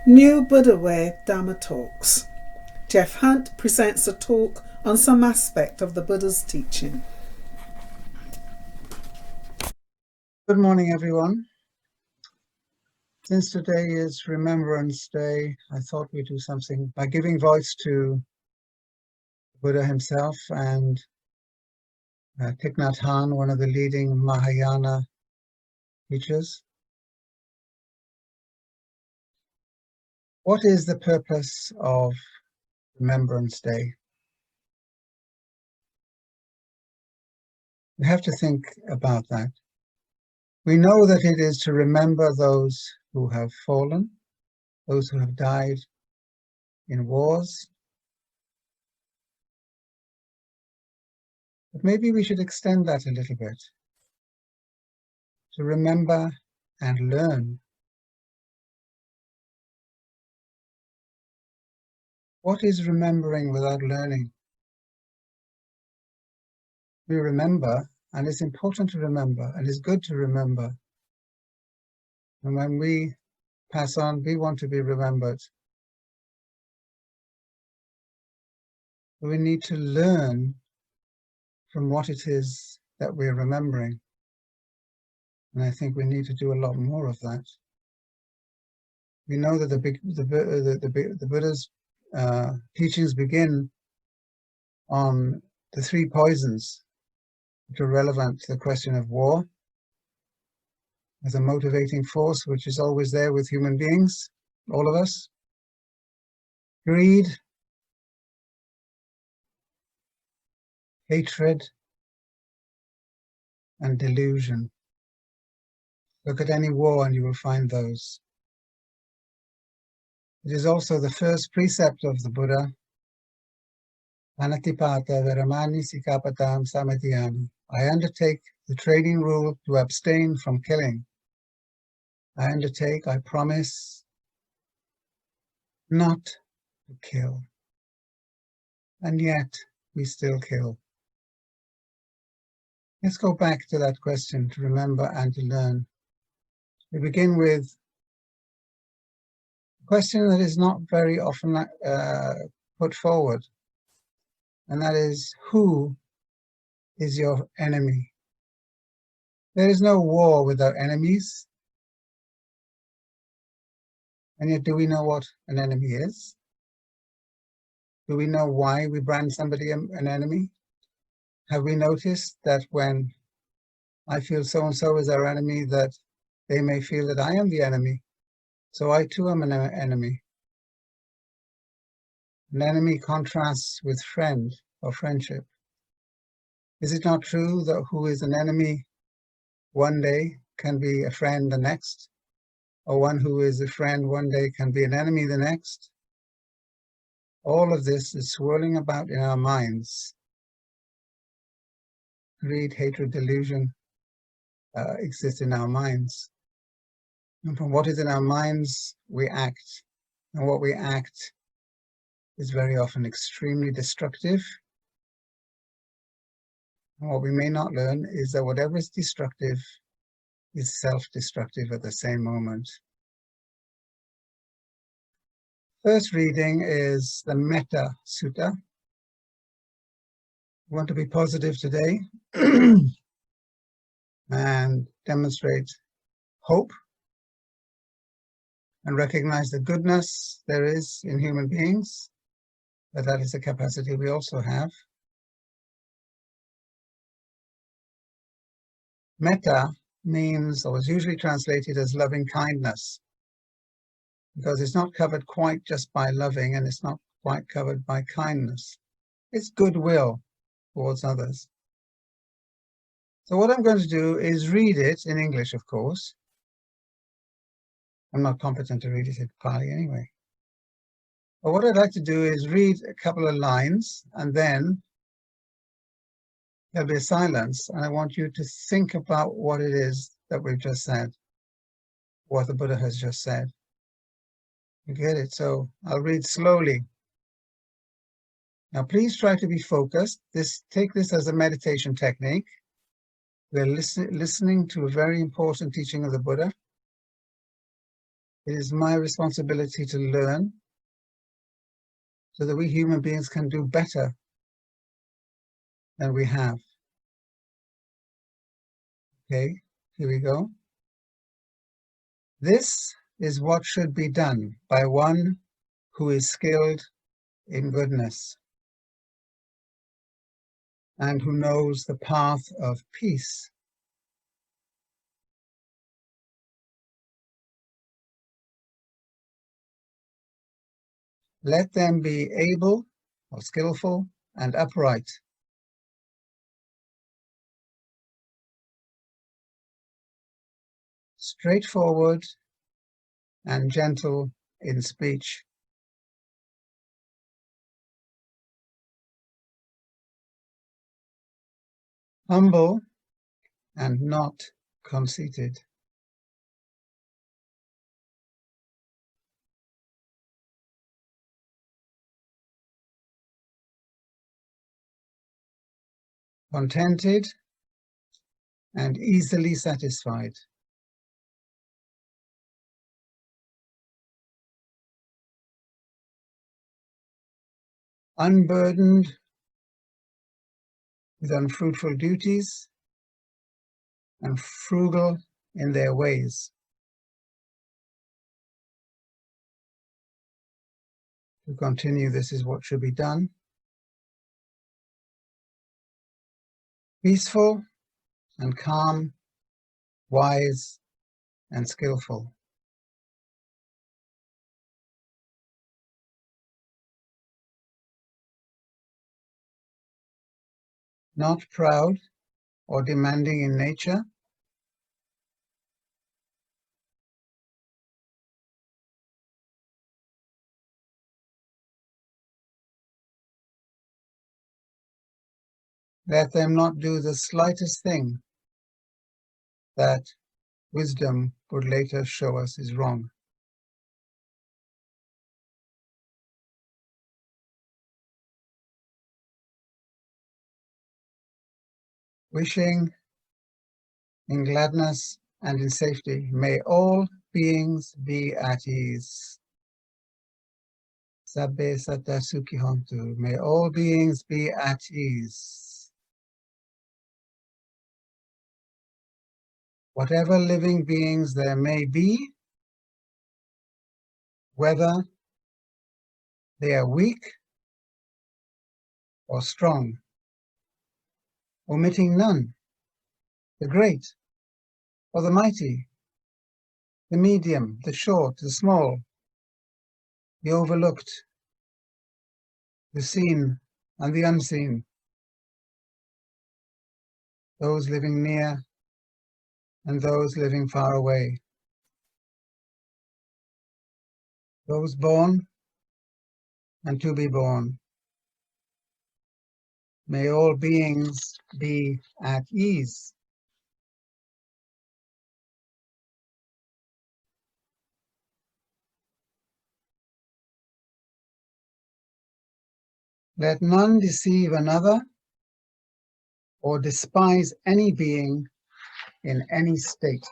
New Buddha Way Dharma Talks. Geoff Hunt presents a talk on some aspect of the Buddha's teaching. Good morning, everyone. Since today is Remembrance Day, I thought we'd do something by giving voice to Buddha himself and Thich Nhat Hanh, one of the leading Mahayana teachers. What is the purpose of Remembrance Day? We have to think about that. We know that it is to remember those who have fallen, those who have died in wars. But maybe we should extend that a little bit. To remember and learn. What is remembering without learning? We remember, and it's important to remember, and it's good to remember. And when we pass on, we want to be remembered. We need to learn from what it is that we're remembering. And I think we need to do a lot more of that. We know that the Buddha's teachings begin on the three poisons which are relevant to the question of war as a motivating force which is always there with human beings, all of us. Greed, hatred, and delusion. Look at any war and you will find those. It is also the first precept of the Buddha, Anatipata Veramani Sikapatam Samadhyami. I undertake the trading rule to abstain from killing. I promise not to kill. And yet we still kill. Let's go back to that question, to remember and to learn. We begin with a question that is not very often put forward, and that is, who is your enemy? There is no war without enemies. And yet, do we know what an enemy is? Do we know why we brand somebody an enemy? Have we noticed that when I feel so-and-so is our enemy, that they may feel that I am the enemy? So I too am an enemy. An enemy contrasts with friend or friendship. Is it not true that who is an enemy one day can be a friend the next? Or one who is a friend one day can be an enemy the next? All of this is swirling about in our minds. Greed, hatred, delusion exist in our minds. And from what is in our minds, we act. And what we act is very often extremely destructive. And what we may not learn is that whatever is destructive is self-destructive at the same moment. First reading is the Metta Sutta. We want to be positive today and demonstrate hope and recognize the goodness there is in human beings, that is a capacity we also have. Metta means, or is usually translated as loving kindness, because it's not covered quite just by loving, and it's not quite covered by kindness. It's goodwill towards others. So what I'm going to do is read it in English, of course. I'm not competent to read it in Pali anyway. But what I'd like to do is read a couple of lines, and then there'll be a silence, and I want you to think about what it is that we've just said, what the Buddha has just said. You get it? So I'll read slowly. Now please try to be focused. Take this as a meditation technique. We're listening to a very important teaching of the Buddha. It is my responsibility to learn so that we human beings can do better than we have. Okay, here we go. This is what should be done by one who is skilled in goodness and who knows the path of peace. Let them be able or skillful and upright, straightforward and gentle in speech, humble and not conceited, contented and easily satisfied, unburdened with unfruitful duties and frugal in their ways. To continue, this is what should be done. Peaceful and calm, wise and skillful. Not proud or demanding in nature, let them not do the slightest thing that wisdom would later show us is wrong. Wishing in gladness and in safety, may all beings be at ease. Sabbe Sata Sukhi Hontu, may all beings be at ease. Whatever living beings there may be, whether they are weak or strong, omitting none, the great or the mighty, the medium, the short, the small, the overlooked, the seen and the unseen, those living near and those living far away, those born and to be born. May all beings be at ease. Let none deceive another or despise any being in any state.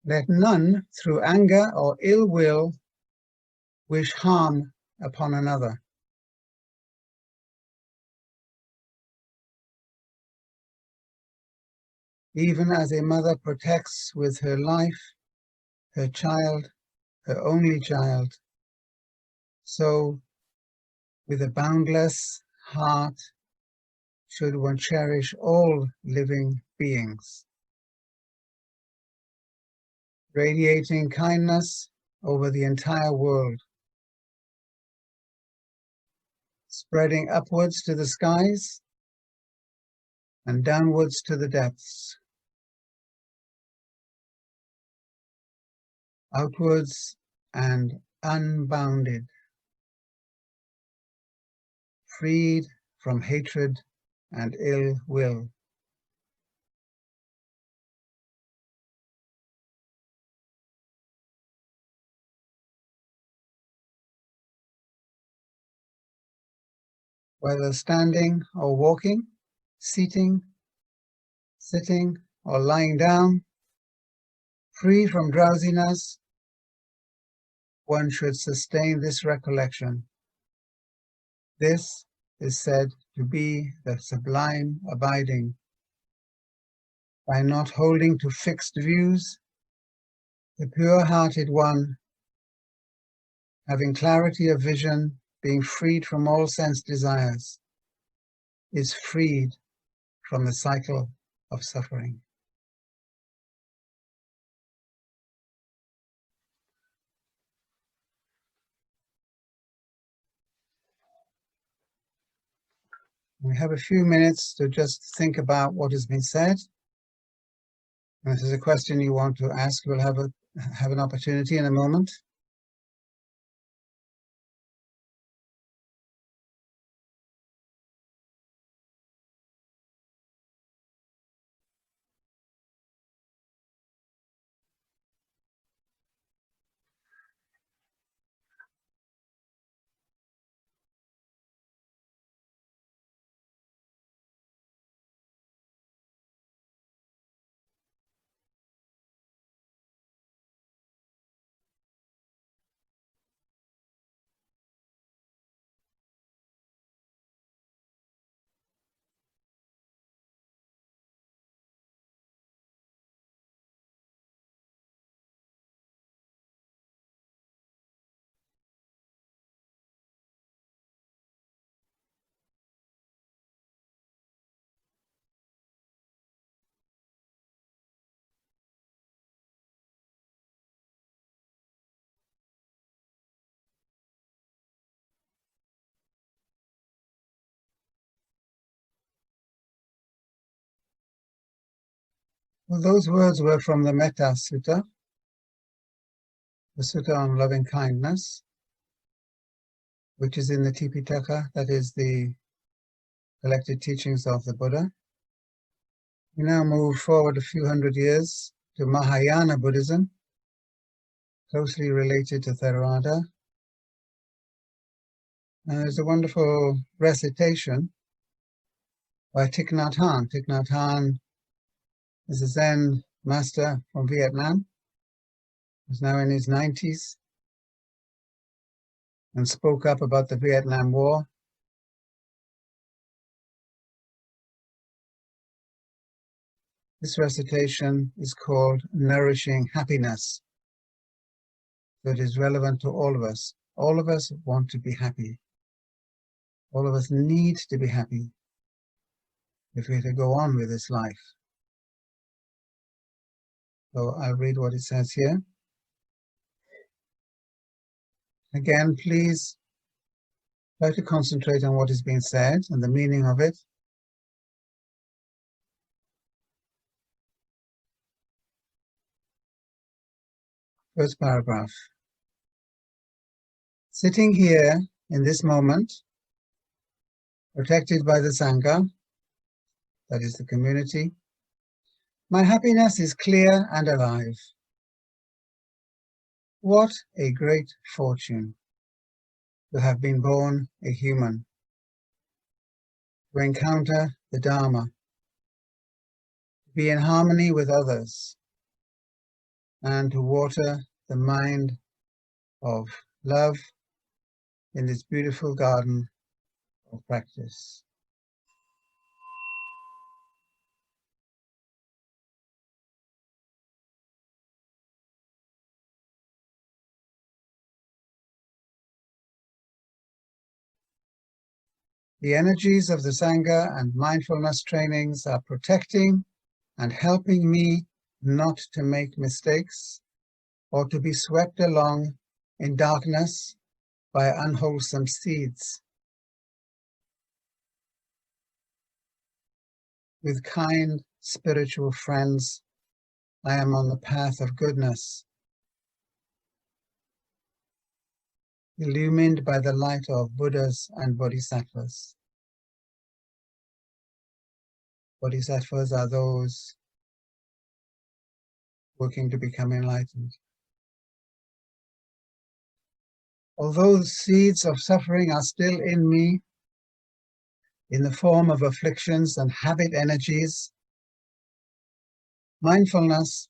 Let none, through anger or ill will, wish harm upon another. Even as a mother protects with her life her child, her only child, so with a boundless heart should one cherish all living beings, radiating kindness over the entire world, spreading upwards to the skies and downwards to the depths, outwards and unbounded, freed from hatred and ill will. whether standing or walking, seating, sitting or lying down, free from drowsiness, one should sustain this recollection. This is said to be the sublime abiding. By not holding to fixed views, the pure-hearted one, having clarity of vision, being freed from all sense desires, is freed from the cycle of suffering. We have a few minutes to just think about what has been said. And if there's a question you want to ask, we'll have an opportunity in a moment. Well, those words were from the Metta Sutta, the Sutta on loving kindness, which is in the Tipitaka, that is the collected teachings of the Buddha. We now move forward a few hundred years to Mahayana Buddhism, closely related to Theravada. And there's a wonderful recitation by Thich Nhat Hanh. Thich Nhat Hanh is a Zen master from Vietnam, who's now in his 90s, and spoke up about the Vietnam War. This recitation is called Nourishing Happiness. So it is relevant to all of us. All of us want to be happy. All of us need to be happy if we're to go on with this life. So I'll read what it says here. Again, please try to concentrate on what is being said and the meaning of it. First paragraph. Sitting here in this moment, protected by the Sangha, that is the community, my happiness is clear and alive. What a great fortune to have been born a human, to encounter the Dharma, to be in harmony with others, and to water the mind of love in this beautiful garden of practice. The energies of the Sangha and mindfulness trainings are protecting and helping me not to make mistakes or to be swept along in darkness by unwholesome seeds. With kind spiritual friends, I am on the path of goodness, illumined by the light of Buddhas and Bodhisattvas. Bodhisattvas are those working to become enlightened. Although the seeds of suffering are still in me, in the form of afflictions and habit energies, mindfulness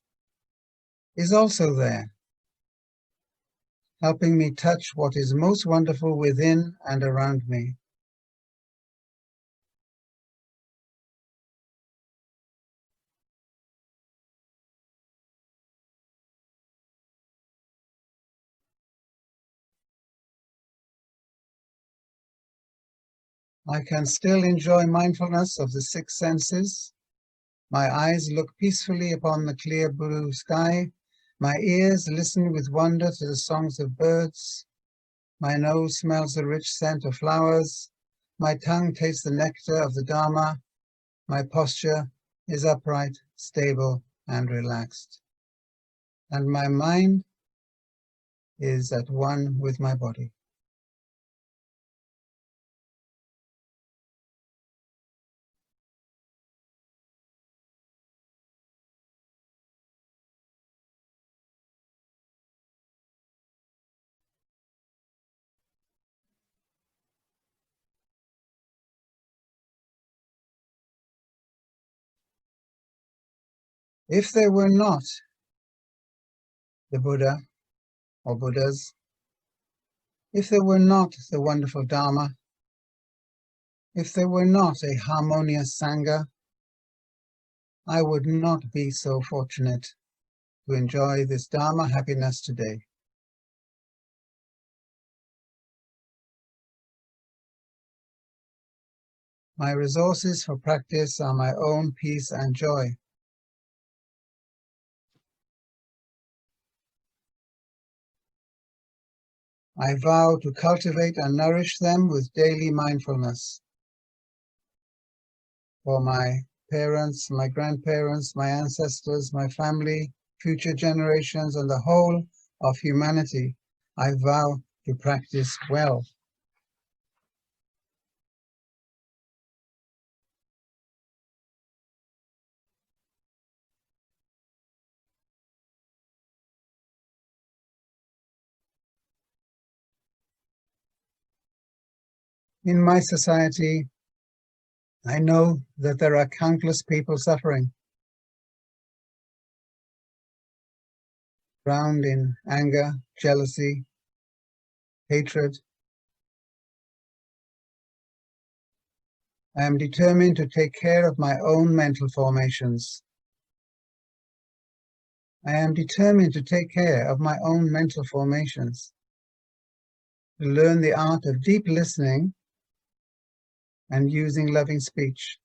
is also there, helping me touch what is most wonderful within and around me. I can still enjoy mindfulness of the six senses. My eyes look peacefully upon the clear blue sky. My ears listen with wonder to the songs of birds. My nose smells the rich scent of flowers. My tongue tastes the nectar of the Dharma. My posture is upright, stable, and relaxed. And my mind is at one with my body. If there were not the Buddha or Buddhas, if there were not the wonderful Dharma, if there were not a harmonious Sangha, I would not be so fortunate to enjoy this Dharma happiness today. My resources for practice are my own peace and joy. I vow to cultivate and nourish them with daily mindfulness. For my parents, my grandparents, my ancestors, my family, future generations, and the whole of humanity, I vow to practice well. In my society, I know that there are countless people suffering, drowned in anger, jealousy, hatred. I am determined to take care of my own mental formations. I am determined to take care of my own mental formations, to learn the art of deep listening and using loving speech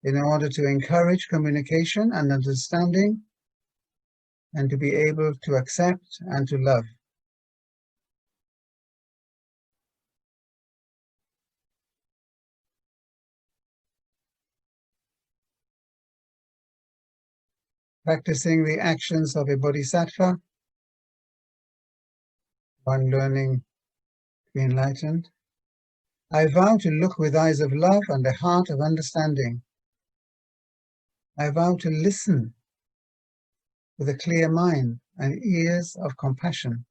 in order to encourage communication and understanding and to be able to accept and to love. Practicing the actions of a bodhisattva, one learning to be enlightened, I vow to look with eyes of love and a heart of understanding. I vow to listen with a clear mind and ears of compassion,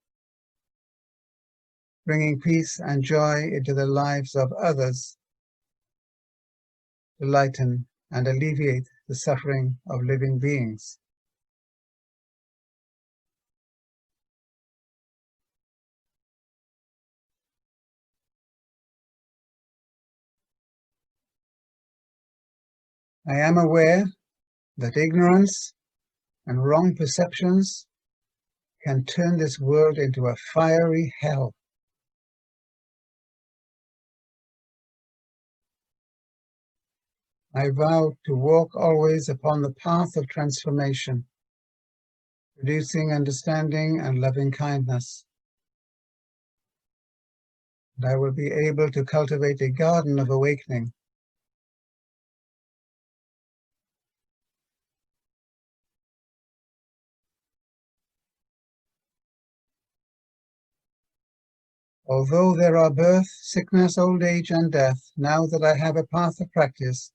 bringing peace and joy into the lives of others, to lighten and alleviate the suffering of living beings. I am aware that ignorance and wrong perceptions can turn this world into a fiery hell. I vow to walk always upon the path of transformation, producing understanding and loving kindness. And I will be able to cultivate a garden of awakening. Although there are birth, sickness, old age, and death, now that I have a path of practice,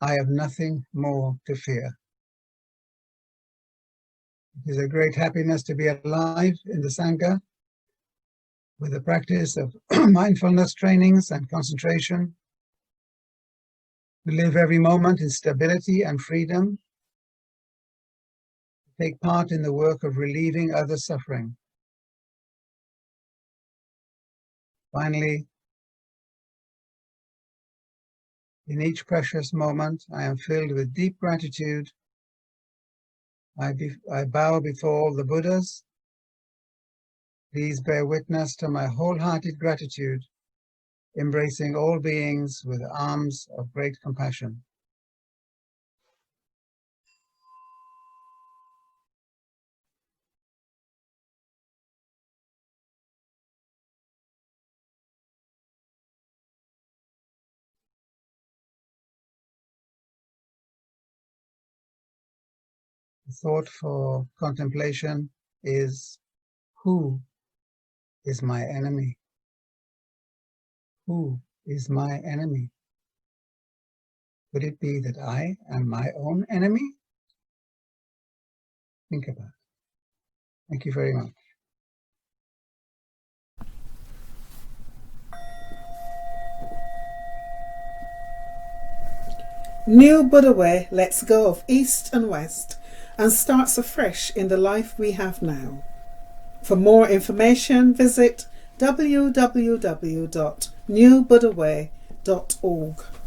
I have nothing more to fear. It is a great happiness to be alive in the Sangha, with the practice of mindfulness trainings and concentration, to live every moment in stability and freedom, to take part in the work of relieving others' suffering. Finally, in each precious moment, I am filled with deep gratitude. I bow before all the Buddhas. Please bear witness to my wholehearted gratitude, embracing all beings with arms of great compassion. The thought for contemplation is, who is my enemy? Who is my enemy? Could it be that I am my own enemy? Think about it. Thank you very much. New Buddha Way lets go of East and West and starts afresh in the life we have now. For more information, visit www.newbuddhaway.org.